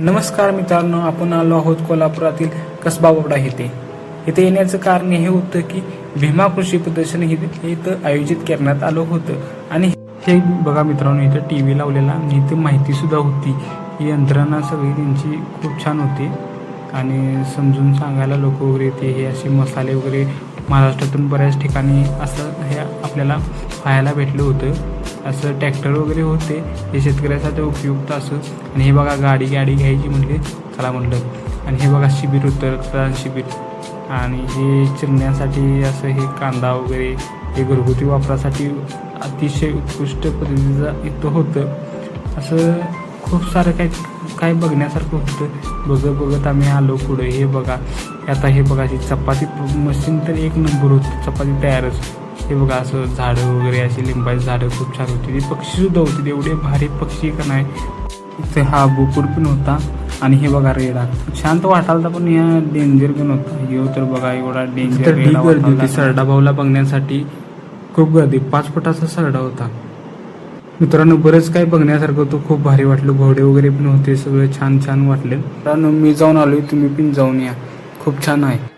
नमस्कार मित्रांनो, आपण आलो आहोत कोल्हापुरातील कसबा बोर्डा इथे येण्याचं कारण हे होतं की भीमा कृषी प्रदर्शन हे इथं आयोजित करण्यात आलं होतं. आणि हे बघा मित्रांनो, इथं TV लावलेला आणि इथं माहिती सुद्धा होती. ही यंत्रणा सगळी त्यांची खूप छान होती आणि समजून सांगायला लोक वगैरे येते. हे असे मसाले वगैरे महाराष्ट्रातून बऱ्याच ठिकाणी असं हे आपल्याला पाहायला भेटलं होतं. असं ट्रॅक्टर वगैरे होते हे शेतकऱ्यासाठी उपयुक्त असं. आणि हे बघा गाडी घ्यायची म्हटली, चला म्हटलं. आणि हे बघा शिबिर होतं, रक्तदान शिबिर. आणि हे चिरण्यासाठी असं हे कांदा वगैरे हे घरगुती वापरासाठी अतिशय उत्कृष्ट पद्धतीचं इथं होतं. असं खूप सारं काय बघण्यासारखं होतं. बघत आम्ही आलो पुढे. हे बघा आता हे बघा चपाती मशीन तर एक नंबर होती, चपाती तयारच. हे बघा असं झाडं वगैरे अशी लिंबाची झाडं खूप छान होती. ते पक्षीसुद्धा होते, एवढे भारी पक्षी का नाही. इथे हा बोपूर पण होता. आणि हे बघा रेडा शांत वाटालता, पण या डेंजर पण होता. हे तर बघा एवढा डेंजर रेडा होती. सरडा भाऊला बघण्यासाठी खूप गर्दी, 5 फुटाचा सरडा होता. मित्रांनो बरंच काही बघण्यासारखं होतं, खूप भारी वाटलं. घोडे वगैरे पण होते, सगळं छान वाटलं. मित्रांनो मी जाऊन आलोय, तुम्ही पण जाऊन या, खूप छान आहे.